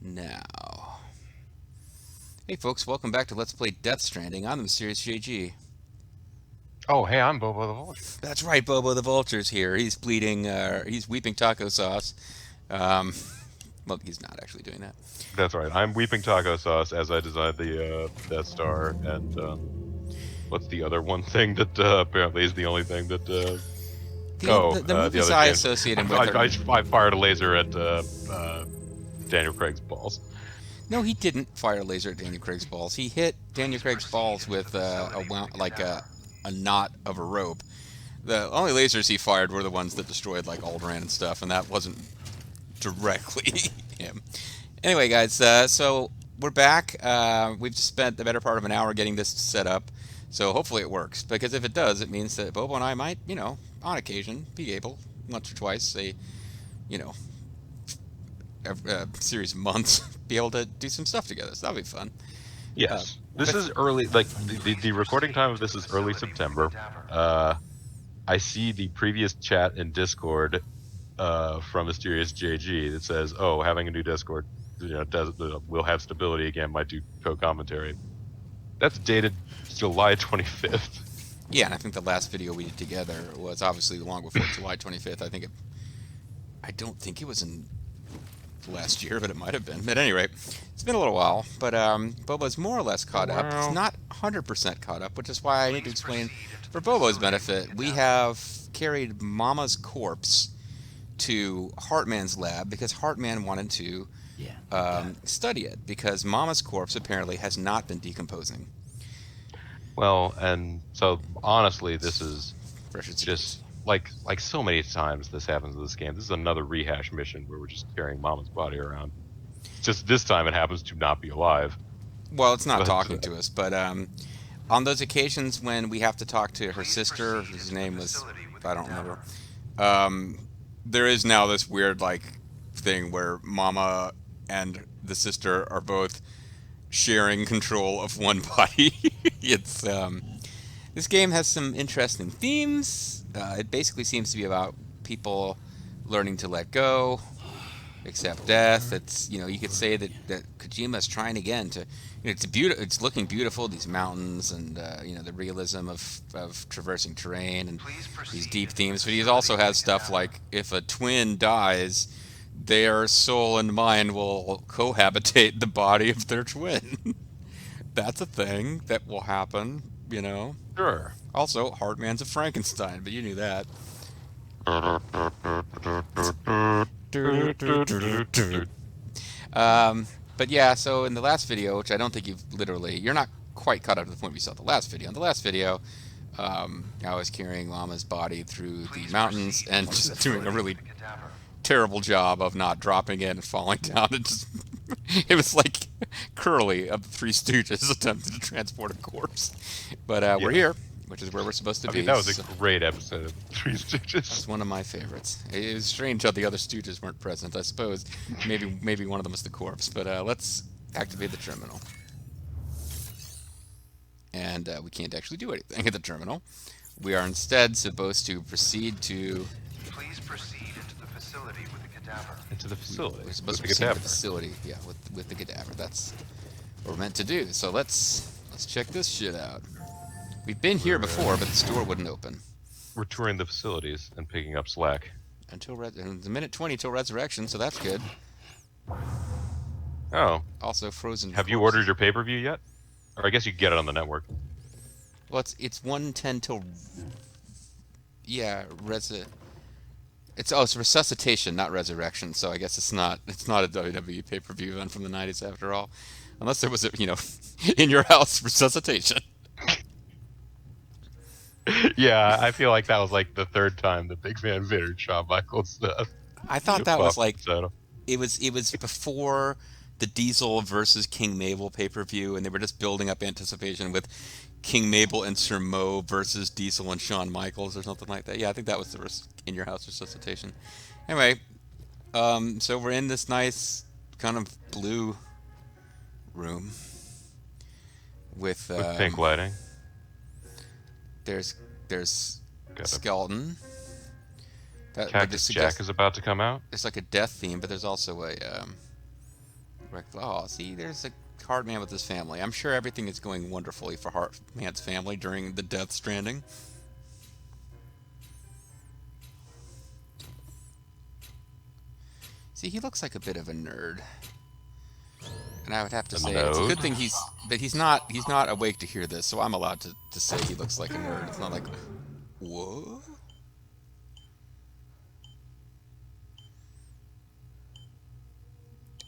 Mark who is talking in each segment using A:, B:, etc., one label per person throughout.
A: Now. Hey folks, welcome back to Let's Play Death Stranding. I'm the Mysterious JG.
B: Oh, hey, I'm Bobo the Vulture.
A: That's right, Bobo the Vulture's here. He's bleeding, he's weeping taco sauce. Um, well, he's not actually doing that.
B: That's right. I'm Weeping Taco Sauce as I designed the Death Star. And what's the other one thing that apparently is the only thing that.
A: The
B: The
A: movies
B: other
A: I
B: thing.
A: associate him with are.
B: I fired a laser at Daniel Craig's balls.
A: No, he didn't fire a laser at Daniel Craig's balls. He hit Daniel Craig's balls with a knot of a rope. The only lasers he fired were the ones that destroyed like Alderaan and stuff, and that wasn't directly him. Anyway, guys, so we're back. We've spent the better part of an hour getting this set up, so hopefully it works. Because if it does, it means that Bobo and I might, on occasion, be able, once or twice, say, you know, a series of months, be able to do some stuff together. So that'll be fun. Uh,
B: Yes. This
A: but
B: is early. Like, the recording time of this is early September. I see the previous chat in Discord from Mysterious JG that says, "Oh, having a new Discord, we'll have stability again. Might do co-commentary." That's dated July 25th.
A: yeah, and I think the last video we did together was obviously long before July 25th. I don't think it was in last year, but it might have been. At any rate, it's been a little while, but Bobo's more or less caught up. He's
B: Well,
A: not 100% caught up, which is why I need to explain for Bobo's benefit. We have carried Mama's corpse to Hartman's lab because Hartman wanted to study it because Mama's corpse apparently has not been decomposing.
B: and so honestly, this is
A: Fresh as it is.
B: just like so many times this happens in this game. This is another rehash mission where we're just carrying Mama's body around. Just this time, it happens to not be alive.
A: Well, it's not
B: But
A: talking to us, but on those occasions when we have to talk to her sister, whose name was, I don't remember, there is now this weird like thing where Mama and the sister are both sharing control of one body. it's This game has some interesting themes. It basically seems to be about people learning to let go, accept death. It's you could say that Kojima's trying again to it's looking beautiful, these mountains and the realism of traversing terrain and these deep themes. But he also has stuff like if a twin dies, their soul and mind will cohabitate the body of their twin. That's a thing that will happen.
B: sure.
A: Also, Hardman's a Frankenstein, but you knew that. But yeah, so in the last video, which I don't think you're not quite caught up to the point we saw the last video. In the last video, I was carrying Llama's body through the mountains and just doing a really terrible job of not dropping in and falling down. It was like Curly of the Three Stooges attempting to transport a corpse. But we're
B: Yeah.
A: here, which is where we're supposed to
B: I mean,
A: be.
B: that was a
A: So
B: great episode of Three
A: that's
B: Stooges.
A: one of my favorites. It was strange how the other Stooges weren't present. I suppose maybe one of them was the corpse. But let's activate the terminal. And we can't actually do anything at the terminal. We are instead supposed to proceed to.
C: Please proceed into the facility with the cadaver.
B: Into the facility.
A: We're supposed to
B: With the
A: proceed to the
B: cadaver.
A: facility, yeah, with the cadaver. That's what we're meant to do. So let's check this shit out. We've been here before, but the store wouldn't open
B: We're touring the facilities and picking up slack.
A: and it's a minute 20 till resurrection, so that's good.
B: Oh,
A: Also frozen.
B: have you
A: corpses.
B: ordered your pay-per-view yet? Or I guess you can get it on the network.
A: Well, it's 110 till yeah it's resuscitation, not resurrection. So I guess it's not a WWE pay-per-view event from the 90s after all, unless there was a in your house resuscitation.
B: Yeah, I feel like that was like the third time that Big Van Vader Shawn Michaels stuff.
A: I thought that was like
B: So,
A: it was before the Diesel versus King Mabel pay-per-view, and they were just building up anticipation with King Mabel and Sir Mo versus Diesel and Shawn Michaels or something like that. Yeah, I think that was the in your house resuscitation. Anyway, so we're in this nice kind of blue room with
B: with pink lighting.
A: there's there's
B: Got a
A: skeleton. That
B: Cactus Jack is about to come out.
A: there's like a death theme, but there's also a Oh, see, there's a Heartman with his family. I'm sure everything is going wonderfully for Heartman's family during the Death Stranding. See, he looks like a bit of a nerd. And I would have to
B: A
A: say it's a good
B: node?
A: thing he's not awake to hear this, so I'm allowed to say he looks like a nerd. It's not like, whoa.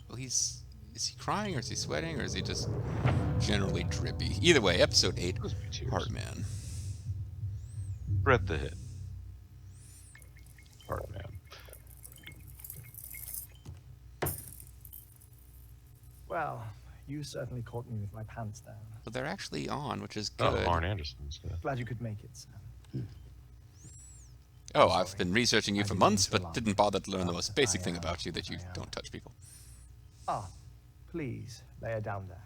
A: Well, is he crying or is he sweating or is he just generally drippy? Either way, episode 8,
B: Those be tears.
A: Heartman.
B: Brett the Hit. Heartman.
D: Well, you certainly caught me with my pants down.
A: But they're actually on, which is
B: Oh,
A: good.
B: Arn Anderson's. Yeah.
D: Glad you could make it, Sam.
A: Oh, I've been researching you
D: I
A: for
D: didn't
A: months,
D: mean to
A: but
D: alarm
A: didn't bother to learn the
D: you.
A: most basic thing
D: I,
A: about you, that you
D: I,
A: don't touch people.
D: Ah, please, lay her down there.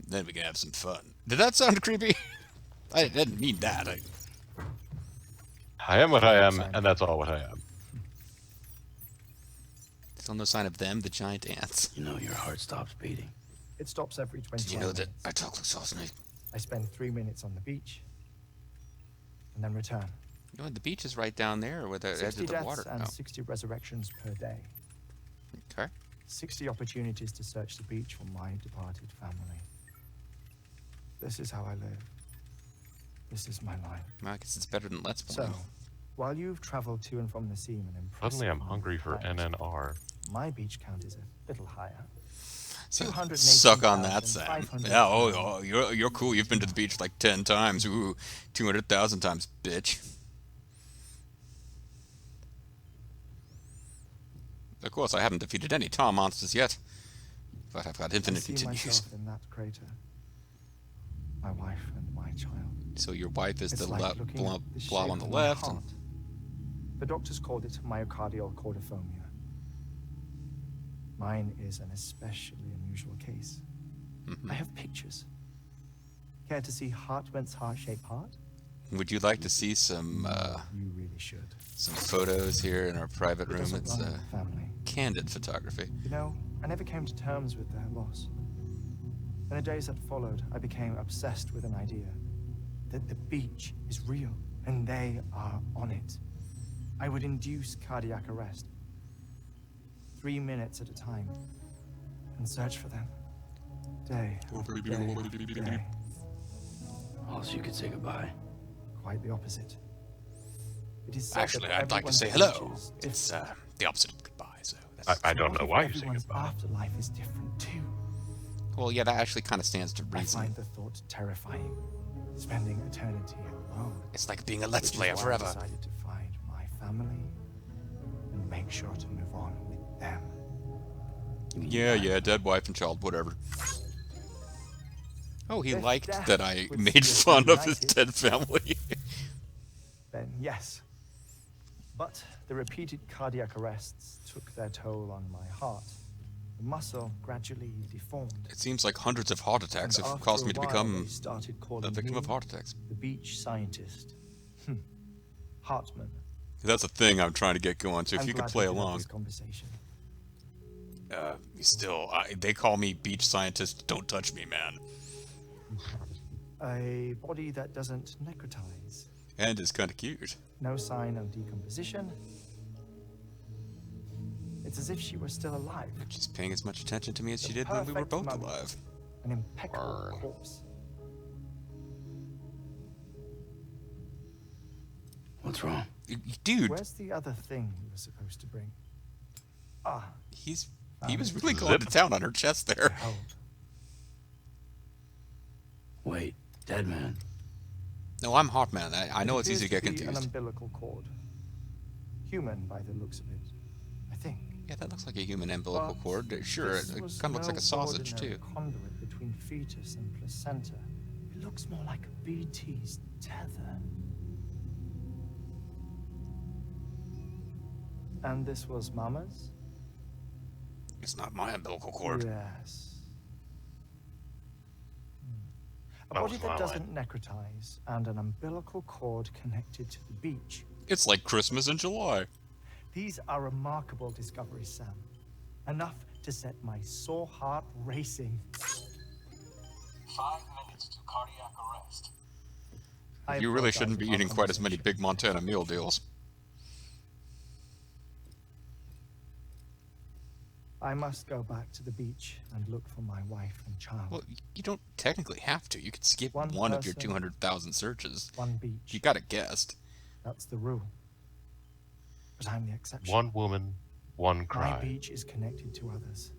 A: Then we can have some fun. Did that sound creepy? I didn't mean that.
B: I am what I am, and that's all what I am.
A: Still no sign of them, the giant ants.
E: You know your heart stops beating.
D: It stops every 20
A: Did you know that
D: minutes.
A: I talk like sauce snake?
D: I spend 3 minutes on the beach, and then return.
A: You know, the beach is right down there where the edge
D: 60
A: of the
D: deaths
A: water.
D: and
A: Oh,
D: 60 resurrections per day.
A: okay.
D: 60 opportunities to search the beach for my departed family. This is how I live. This is my life.
A: Well, I guess it's better than Let's Play.
D: So, while you've traveled to and from the sea and impressed
B: Suddenly I'm hungry for NNR.
D: my beach count is a little higher.
A: So,
D: 218,500.
A: suck on that, Sam. Yeah, oh, you're cool. You've been to the beach like 10 times. Ooh, 200,000 times, bitch. Of course, I haven't defeated any tar monsters yet, but I've got
D: I
A: infinite
D: see
A: continues.
D: myself in that crater. My wife and my child.
A: So your wife is
D: It's
A: the
D: like looking at
A: blob
D: the shape
A: on the
D: of my
A: left.
D: heart. The doctors called it myocardial cordiphomia. Mine is an especially unusual case. I have pictures. Care to see Hartman's heart-shaped heart?
A: Would you like to see some
D: You really should.
A: photos here in our private
D: It
A: room?
D: doesn't
A: It's
D: run in the family.
A: candid photography.
D: You know, I never came to terms with their loss. In the days that followed, I became obsessed with an idea that the beach is real and they are on it. I would induce cardiac arrest, 3 minutes at a time, and search for them. Day after day after day.
E: Also, you could say goodbye.
D: Quite the opposite. It is said
A: Actually,
D: that
A: I'd like to
D: everyone's
A: say hello.
D: future is
A: It's
D: different.
A: the opposite of goodbye. So that's,
B: I don't
D: What
B: know
D: if
B: why you say
D: everyone's
B: goodbye.
D: afterlife is different too.
A: well, yeah, that actually kind of stands to
D: I
A: reason.
D: find the thought terrifying. Spending eternity alone.
A: It's like being a Let's
D: Which is
A: Player
D: why I
A: forever.
D: decided to find my family and make sure to move on with them.
A: Yeah, dead wife and child, whatever. Oh, he
D: If
A: liked
D: death
A: that I
D: would
A: made
D: see us
A: fun of his
D: united-
A: dead family.
D: Then yes. But the repeated cardiac arrests took their toll on my heart. The muscle gradually deformed.
A: It seems like hundreds of heart attacks
D: And
A: have
D: after
A: caused
D: a
A: me to
D: while,
A: become
D: they started calling
A: a victim
D: me
A: of heart attacks.
D: the beach scientist. Hartman.
A: That's a thing I'm trying to get going, so if
D: I'm
A: you could
D: glad
A: play
D: we could have
A: along.
D: this conversation.
A: They call me beach scientist. Don't touch me, man.
D: A body that doesn't necrotize.
A: And is kind of cute.
D: No sign of decomposition. It's as if she were still alive.
A: She's paying as much attention to me as she
D: The
A: did when we were
D: perfect
A: both
D: mummy.
A: alive.
D: An impeccable
A: Arr.
D: corpse.
E: What's wrong?
A: Dude,
D: Where's the other thing you were supposed to bring? Ah,
A: he was really going to town on her chest there.
D: behold.
E: Wait, dead man.
A: No, I'm Heartman. I know
D: It
A: it's easy to
D: appears
A: get
D: be
A: confused.
D: An umbilical cord. Human by the looks of it, I think.
A: Yeah, that looks like a human umbilical
D: But
A: cord. Sure,
D: this
A: it
D: was
A: kind of looks like a
D: no
A: sausage,
D: ordinary
A: too.
D: Conduit between fetus and placenta. It looks more like a BT's tether. And this was Mama's?
A: It's not my umbilical cord.
D: Yes. A
B: That
D: body
B: was my
D: that doesn't necrotize and an umbilical cord connected to the beach.
A: It's like Christmas in July.
D: These are remarkable discoveries, Sam. Enough to set my sore heart racing.
F: 5 minutes to cardiac arrest.
A: You really shouldn't be eating quite as many Big Montana meal deals.
D: I must go back to the beach and look for my wife and child.
A: Well, you don't technically have to. You could skip
D: One
A: one of your
D: person,
A: 200,000 searches.
D: One beach.
A: You got it guessed.
D: That's the rule. But I'm the exception.
B: One woman, one
D: My
B: cry.
D: beach is connected to others,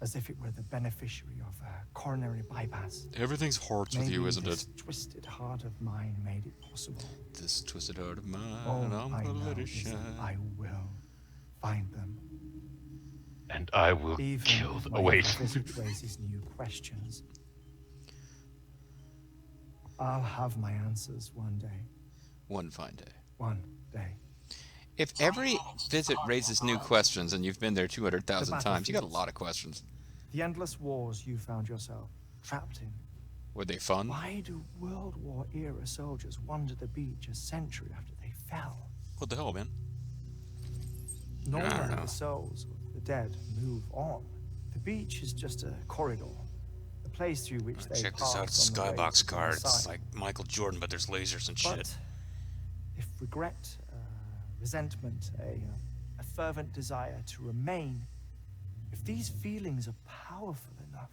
D: as if it were the beneficiary of a coronary bypass.
A: Everything's hard with you,
D: Maybe
A: isn't
D: this
A: it?
D: twisted heart of mine made it possible.
A: This twisted heart of mine,
D: All
A: I'm
D: I
A: gonna
D: know
A: let it
D: is that
A: shine.
D: I will find them.
B: And I will
D: Even
B: kill
D: if
B: the...
D: my
B: Oh, wait.
D: visit raises new questions. I'll have my answers one day.
A: One fine day.
D: One day.
A: If every visit raises new questions and you've been there 200,000
D: The
A: times, you got a
D: battlefields.
A: lot of questions.
D: The endless wars you found yourself trapped in.
A: Were they fun?
D: Why do World War era soldiers wander the beach a century after they fell?
A: What the hell, man?
D: Nor
A: I don't
D: do
A: know.
D: the souls of the dead move on. The beach is just a corridor, a place through which they
A: Check this out,
D: pass
A: it's a
D: on the way
A: skybox
D: to the other
A: card. It's
D: side.
A: like Michael Jordan, but there's lasers and shit.
D: But if regret, resentment, a fervent desire to remain, if these feelings are powerful enough,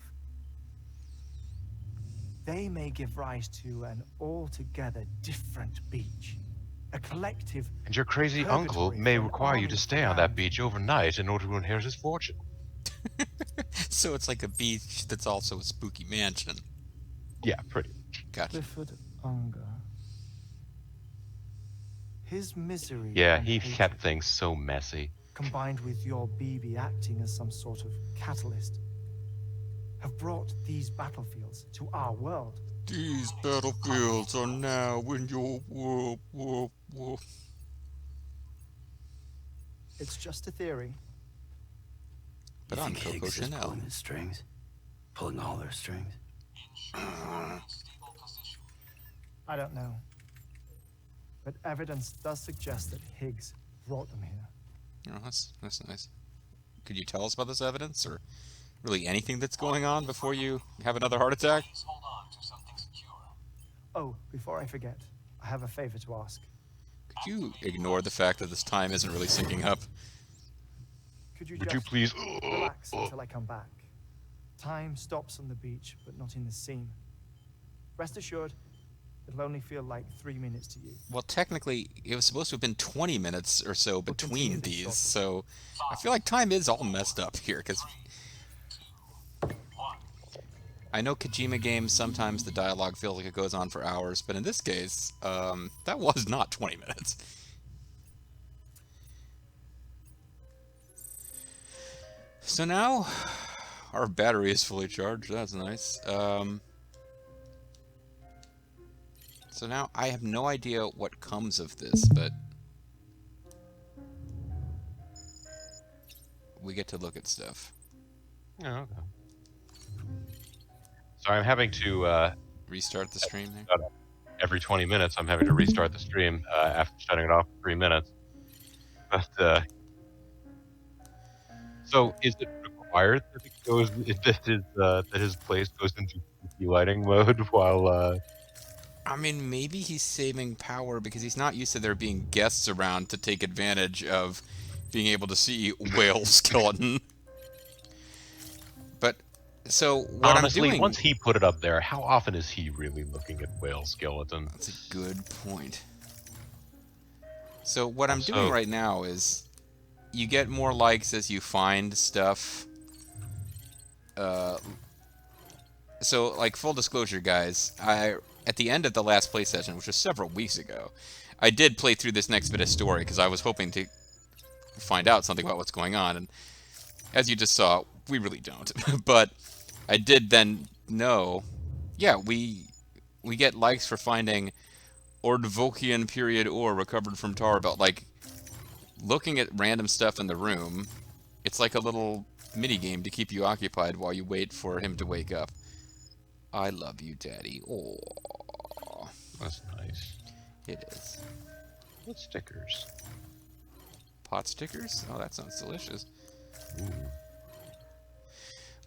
D: they may give rise to an altogether different beach, a collective.
B: And your crazy uncle
D: Purgatory
B: may
D: for an
B: require you
D: army
B: to
D: of
B: stay on that
D: damned.
B: beach overnight in order to inherit his fortune.
A: So it's like a beach that's also a spooky mansion.
B: Yeah, pretty much.
A: Gotcha.
D: Clifford Unger. His misery.
B: Yeah,
D: and
B: he
D: hatred,
B: kept things so messy.
D: combined with your BB acting as some sort of catalyst, have brought these battlefields to our world.
A: These battlefields are now in your world.
D: It's just a theory.
A: But
E: You
A: I'm
E: think
A: Coco
E: Higgs is
A: Chanel.
E: pulling his strings? Pulling all their strings?
F: Stable position.
D: I don't know. But evidence does suggest that Higgs brought them here.
A: Oh, that's nice. Could you tell us about this evidence, or really anything that's going on before you have another heart attack?
F: Please hold on to something secure.
D: Oh, before I forget, I have a favor to ask.
A: Could you ignore the fact that this time isn't really syncing up?
D: Could you
B: Would
D: just
B: you please...
D: relax until I come back? Time stops on the beach, but not in the scene. Rest assured, it'll only feel like 3 minutes to you.
A: Well, technically, it was supposed to have been 20 minutes or so between
D: continue this
A: these,
D: shortly.
A: so I feel like time is all messed up here, because I know Kojima games, sometimes the dialogue feels like it goes on for hours, but in this case, that was not 20 minutes. So now, our battery is fully charged, that's nice. So now, I have no idea what comes of this, but we get to look at stuff.
B: Oh, okay. So I'm having to,
A: Restart the stream there.
B: every 20 minutes, I'm having to restart the stream after shutting it off for 3 minutes. But, so is it required that it goes, that his place goes into lighting mode while,
A: I mean, maybe he's saving power because he's not used to there being guests around to take advantage of being able to see whale skeleton. But, so what
B: honestly,
A: I'm doing...
B: once he put it up there, how often is he really looking at whale skeleton?
A: That's a good point. So what I'm
B: So-
A: doing right now is you get more likes as you find stuff. So, like, full disclosure, guys, at the end of the last play session, which was several weeks ago, I did play through this next bit of story because I was hoping to find out something about what's going on, and as you just saw, we really don't. But I did then know, yeah, we get likes for finding Ordvokian period ore recovered from Tar Belt. Like, looking at random stuff in the room, it's like a little mini game to keep you occupied while you wait for him to wake up. I love you, Daddy. Oh,
B: That's nice.
A: it is.
B: What stickers?
A: Pot stickers? Oh, that sounds delicious.
B: Ooh.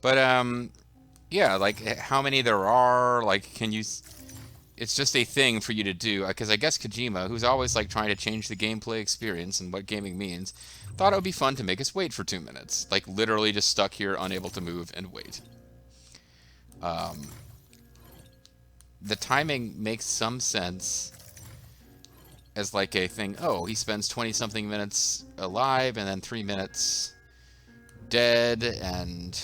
A: But yeah, like how many there are, like can you it's just a thing for you to do because I guess Kojima, who's always like trying to change the gameplay experience and what gaming means, thought it would be fun to make us wait for 2 minutes, like literally just stuck here unable to move and wait. The timing makes some sense as like a thing. Oh, he spends 20 something minutes alive and then 3 minutes dead and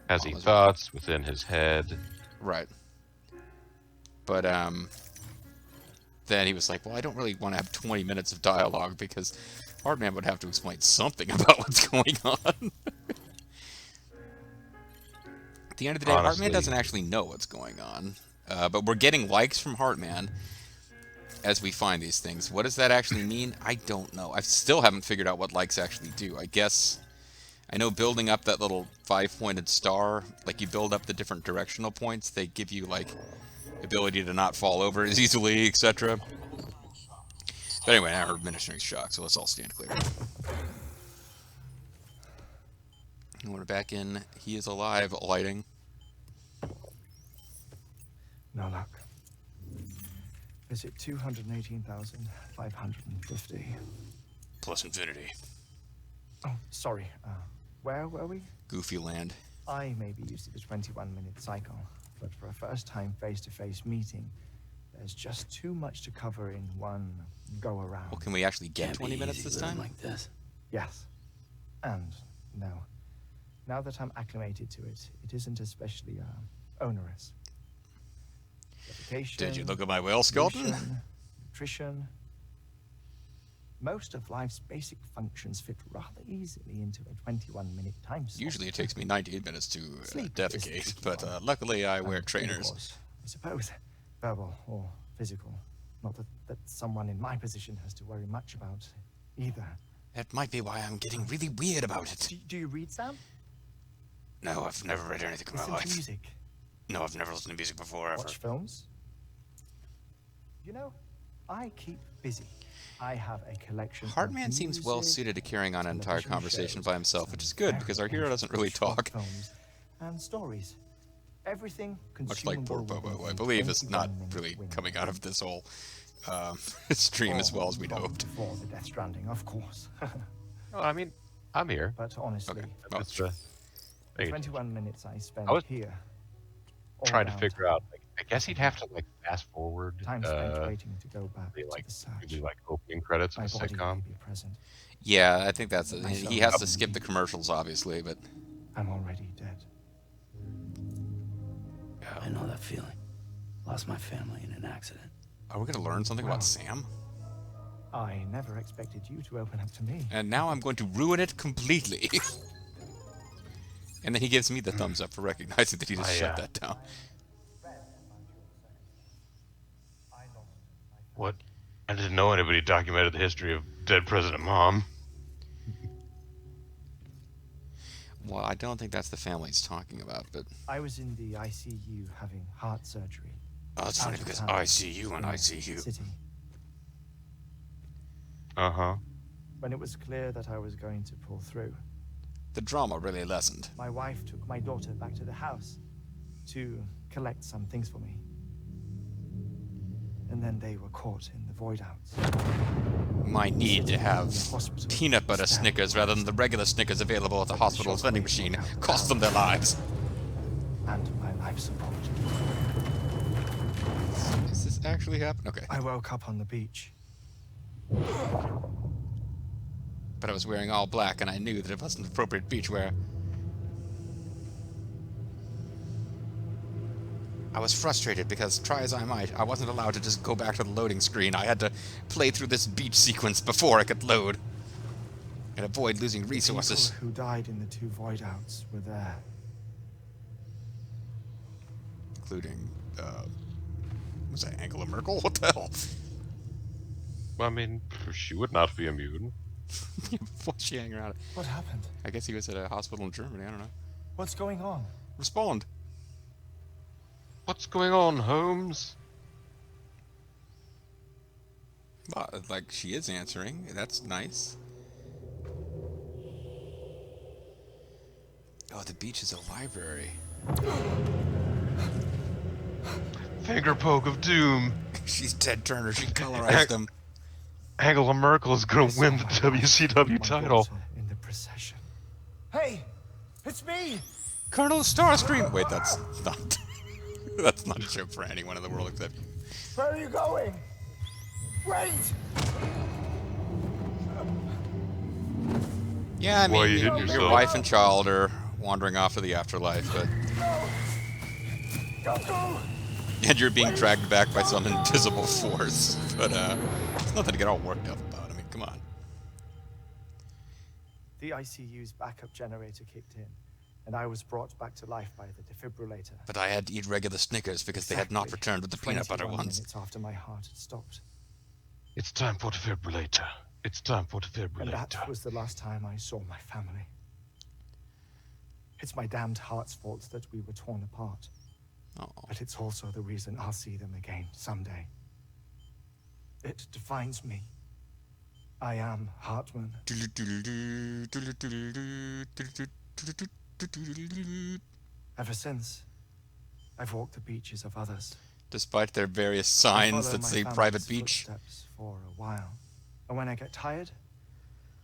B: Has he thoughts within his head?
A: right. But then he was like, well, I don't really want to have 20 minutes of dialogue because Hardman would have to explain something about what's going on. At the end of the day,
B: Honestly,
A: Heartman doesn't actually know what's going on. But we're getting likes from Heartman as we find these things. What does that actually mean? I don't know. I still haven't figured out what likes actually do. I guess I know building up that little 5-pointed star, like you build up the different directional points, they give you like ability to not fall over as easily, etc. But anyway, I heard ministering shock, so let's all stand clear. And we're back in He Is Alive lighting.
D: No luck. Visit 218,550.
A: Plus infinity.
D: Oh, sorry. Where were we?
A: Goofy land.
D: I may be used to the 21-minute cycle, but for a first-time face-to-face meeting, there's just too much to cover in one go-around.
A: Well, can we actually get
E: Can't
A: 20
E: be
A: minutes
E: easy
A: this
E: living
A: time?
E: like this.
D: Yes. And no. Now that I'm acclimated to it, it isn't especially onerous. Dedication,
A: Did you look at my whale skeleton?
D: pollution, nutrition. Most of life's basic functions fit rather easily into a 21-minute time slot.
A: Usually it takes me 98 minutes to
D: Sleep is
A: defecate,
D: tricky
A: but
D: one.
A: luckily I wear
D: And
A: trainers.
D: intercourse, I suppose, verbal or physical. Not that someone in my position has to worry much about either.
A: That might be why I'm getting really weird about it.
D: Do you read, Sam?
A: No, I've never read anything in my
D: Listen to
A: life.
D: music.
A: No, I've never listened to music before, ever.
D: Watch films. You know, I keep busy. I have a collection of
A: Heartman seems well
D: music,
A: suited to carrying on an entire
D: television
A: conversation
D: shows,
A: by himself,
D: some
A: which is good
D: very
A: because our hero doesn't really
D: short
A: talk.
D: films and stories. Everything
A: Much like poor
D: consumable
A: Bobo, who I
D: within
A: believe is not
D: 21-minute
A: really
D: window.
A: coming out of this whole stream as well as we'd
D: Long
A: hoped.
D: Before the Death Stranding, of course.
B: Well, I mean, I'm here.
D: But honestly,
A: Okay. Well,
B: It's,
D: the
B: I
D: 21 minutes I spent
B: I was
D: here. all
B: trying to
D: downtime.
B: figure out. Like, I guess he'd have to like fast forward
D: Time spent waiting to go back
B: the
D: to
B: like
D: the search.
B: really like opening credits of
D: My
B: a
D: body
B: sitcom.
D: may be present.
A: Yeah, I think that's it.
D: Myself.
A: He has to skip the commercials, obviously, but
D: I'm already dead.
E: I know that feeling. Lost my family in an accident.
A: are we going to learn something
D: Wow.
A: about Sam?
D: I never expected you to open up to me.
A: And now I'm going to ruin it completely. And then he gives me the thumbs up for recognizing that he just shut that down.
B: What? I didn't know anybody documented the history of dead President Mom.
A: Well, I don't think that's the family he's talking about, but
D: I was in the ICU having heart surgery.
A: it's funny
D: Out of
A: because
D: town,
A: I see you and
D: in
A: I see you.
D: City.
B: Uh huh.
D: When it was clear that I was going to pull through,
A: The drama really lessened.
D: my wife took my daughter back to the house to collect some things for me. And then they were caught in the void outs.
A: My need to have
D: Hospital.
A: peanut butter Snickers rather than the regular Snickers available at the hospital's vending machine cost them their lives.
D: And my life support.
A: Is this actually happening? Okay.
D: I woke up on the beach.
A: But I was wearing all black and I knew that it wasn't appropriate beach wear. I was frustrated because, try as I might, I wasn't allowed to just go back to the loading screen. I had to play through this beach sequence before I could load. And avoid losing resources.
D: People who died in the two void outs were there.
A: Including, was that Angela Merkel? What the hell?
B: Well, I mean, she would not be immune.
A: What's she hanging around?
D: What happened?
A: I guess he was at a hospital in Germany, I don't know.
D: What's going on?
A: Respond.
B: What's going on, Holmes?
A: Well, like, she is answering. That's nice. Oh, the beach is a library.
B: Finger poke of doom.
A: She's Ted Turner. She colorized him.
B: Angela Merkel is gonna
D: I saw
B: win the
D: my wife
B: WCW
D: and my
B: title.
D: daughter in the procession. Hey, it's me.
A: Colonel Starscream. Wait, that's not. That's not a joke for anyone in the world except you.
D: Where are you going? Wait.
A: Yeah, I
B: Why
A: mean,
B: you hitting
A: your
B: yourself?
A: wife and child are wandering off to the afterlife, but
D: Don't go.
A: and you're being dragged back by some invisible force. But it's nothing to get all worked up about. I mean, come on.
D: The ICU's backup generator kicked in, and I was brought back to life by the defibrillator.
A: But I had to eat regular Snickers because they had not
D: Exactly
A: returned with the peanut butter
D: 21
A: ones.
D: minutes after my heart had stopped.
B: It's time for defibrillator. It's time for
D: And
B: defibrillator.
D: that was the last time I saw my family. It's my damned heart's fault that we were torn apart.
A: Oh,
D: But it's also the reason I'll see them again someday. It defines me. I am Hartman. Ever since, I've walked the beaches of others.
A: Despite their various
D: I
A: signs
D: follow
A: that
D: my
A: say
D: family's
A: private beach.
D: footsteps for a while. And when I get tired,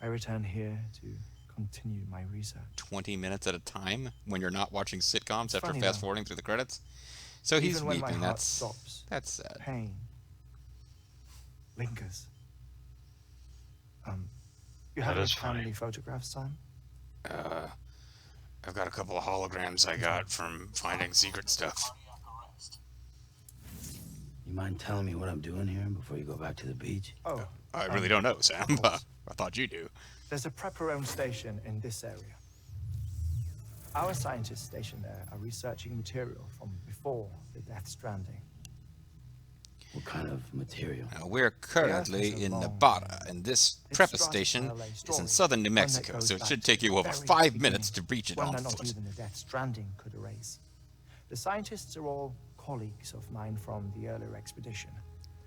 D: I return here to continue my research.
A: 20 minutes at a time when you're not watching sitcoms
D: It's
A: after
D: funny,
A: fast
D: though.
A: forwarding through the credits. So he's
D: Even when my
A: weeping.
D: heart
A: That's
D: stops,
A: sad.
D: pain lingers. You have
B: That
D: any
B: is funny.
D: family photographs, Sam?
A: I've got a couple of holograms I got from finding secret stuff.
F: Cardiac arrest.
E: You mind telling me what I'm doing here before you go back to the beach?
D: Oh,
A: I really don't know, Sam.
D: of course.
A: I thought you do.
D: There's a prepper-owned station in this area. Our scientists stationed there are researching material from before the Death Stranding.
E: What kind of material?
A: Now, we're currently
D: has a
A: in
D: long
A: Nevada, and this
D: It's
A: preface
D: started
A: station
D: by LA
A: is in
D: story,
A: southern New
D: one that
A: Mexico,
D: goes
A: so it
D: back
A: should
D: to
A: take
D: the
A: you over
D: very
A: 5
D: beginning,
A: minutes to reach it
D: one
A: on
D: that not
A: foot.
D: even the Death Stranding could erase. The scientists are all colleagues of mine from the earlier expedition.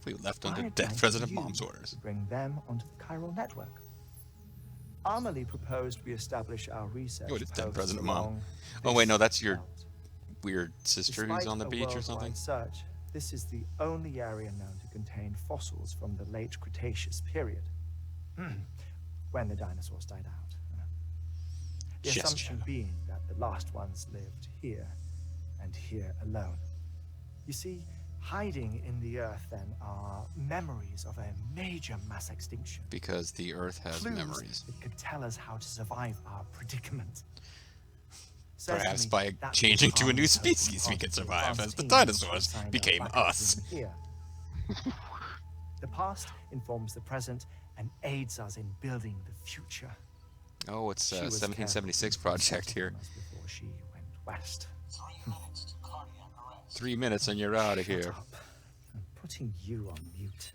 A: We left
D: I
A: under
D: invited
A: dead President
D: you
A: Mom's orders.
D: to bring them onto the chiral network. Amelie proposed we establish our research
A: Oh, it is dead
D: posts
A: President Mom.
D: along
A: Oh, wait,
D: this
A: no, that's your
D: belt.
A: weird sister who's
D: Despite
A: on the
D: a
A: beach or
D: worldwide
A: something.
D: Search, this is the only area known to contain fossils from the late Cretaceous period, when the dinosaurs died out. The
A: Yes,
D: assumption
A: Jim.
D: being that the last ones lived here and here alone. You see, hiding in the earth then are memories of a major mass extinction.
A: Because the Earth has
D: Clues
A: memories.
D: that could tell us how to survive our predicament.
A: Perhaps
D: Certainly,
A: by
D: that was
A: changing to a new
D: Arnold's hope
A: species
D: and
A: we could
D: part of
A: survive,
D: advanced
A: as the
D: team
A: dinosaurs
D: assigned our
A: became
D: backup
A: us.
D: unit here. The past informs the present and aids us in building the future.
A: Oh, it's
D: She
A: a
D: was
A: 1776
D: careful to
A: project here.
D: us before she went west.
F: 3 minutes to cardiac arrest.
A: 3 minutes and you're out of
D: Shut
A: here.
D: up. I'm putting you on mute.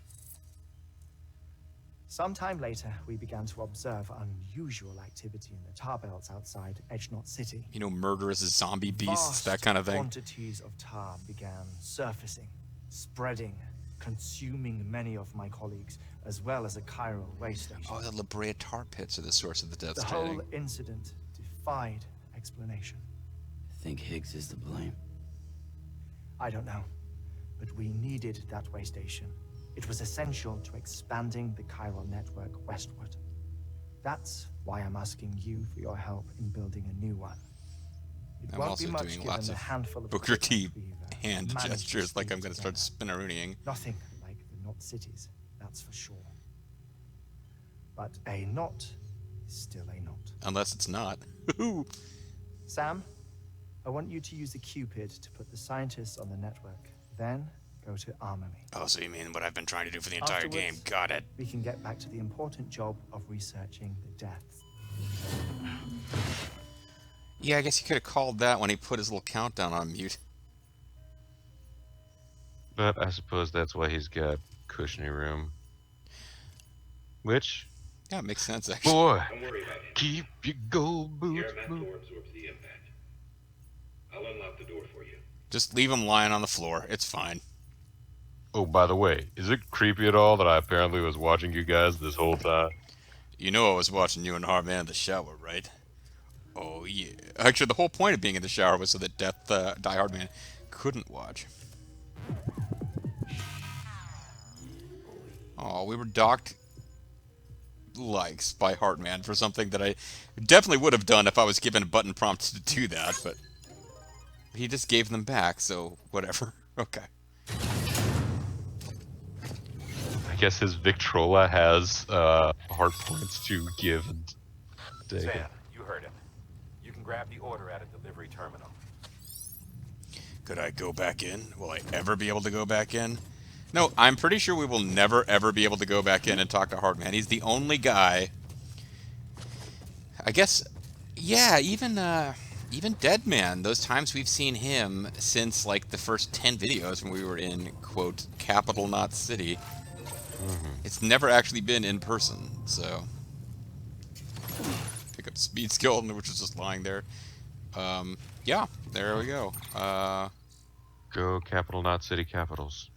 D: Sometime later, we began to observe unusual activity in the tar belts outside Edgenot City.
A: You know, murderous zombie beasts,
D: Vast
A: that kind of thing.
D: Quantities of tar began surfacing, spreading, consuming many of my colleagues, as well as a chiral waste station.
A: Oh, the La Brea tar pits are the source of the Death
D: The
A: Stranding.
D: whole incident defied explanation.
E: Think Higgs is to blame?
D: I don't know, but we needed that way station. It was essential to expanding the chiral network westward. That's why I'm asking you for your help in building a new one. It
A: I'm
D: won't
A: also
D: be much
A: doing
D: given
A: lots
D: the
A: of
D: handful of
A: Booker T
D: equipment we've,
A: hand
D: managed to
A: gestures like
D: string
A: I'm going to start
D: together.
A: spinnerooning.
D: Nothing like the knot cities, that's for sure. But a knot is still a knot.
A: Unless it's not.
D: Sam, I want you to use the Cupid to put the scientists on the network. Then go to Amelie.
A: Oh, so you mean what I've been trying to do for the entire
D: Afterwards,
A: game. Got it.
D: We can get back to the important job of researching the deaths.
A: Yeah, I guess he could have called that when he put his little countdown on mute.
B: But I suppose that's why he's got cushiony room. Which,
A: Yeah, it makes sense, actually.
B: boy,
G: Don't worry about it.
B: keep your gold
G: The
B: boots
G: air
B: moving.
G: floor absorbs the impact. I'll unlock the door for you.
A: Just leave him lying on the floor. It's fine.
B: Oh, by the way, is it creepy at all that I apparently was watching you guys this whole time?
A: You know I was watching you and Harman in the shower, right? Oh yeah. Actually, the whole point of being in the shower was so that Die Hard Man couldn't watch. Oh, we were docked likes by Heartman for something that I definitely would have done if I was given a button prompt to do that, but he just gave them back, so whatever. Okay.
B: I guess his Victrola has heart points to give and take.
H: Sam, you heard him. You can grab the order at a delivery terminal.
A: Could I go back in? Will I ever be able to go back in? No, I'm pretty sure we will never ever be able to go back in and talk to Heartman. He's the only guy. I guess, yeah, even Deadman, those times we've seen him since like the first 10 videos when we were in, quote, capital not city, it's never actually been in person, so. Pick up speed skill, which is just lying there. Yeah, there we go.
B: Go capital, not city capitals.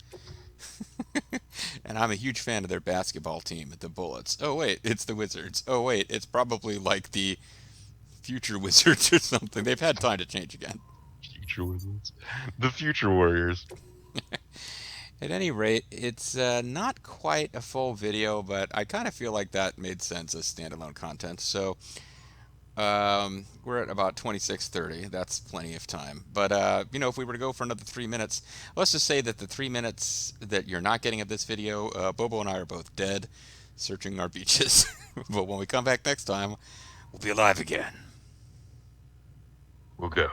A: And I'm a huge fan of their basketball team, the Bullets. Oh wait, it's the Wizards. Oh wait, it's probably like the Future Wizards or something. They've had time to change again.
B: Future Wizards. The Future Warriors.
A: At any rate, it's not quite a full video, but I kind of feel like that made sense as standalone content. So we're at about 26:30. That's plenty of time. But if we were to go for another 3 minutes, let's just say that the 3 minutes that you're not getting of this video, Bobo and I are both dead, searching our beaches. But when we come back next time, we'll be alive again.
B: We'll go.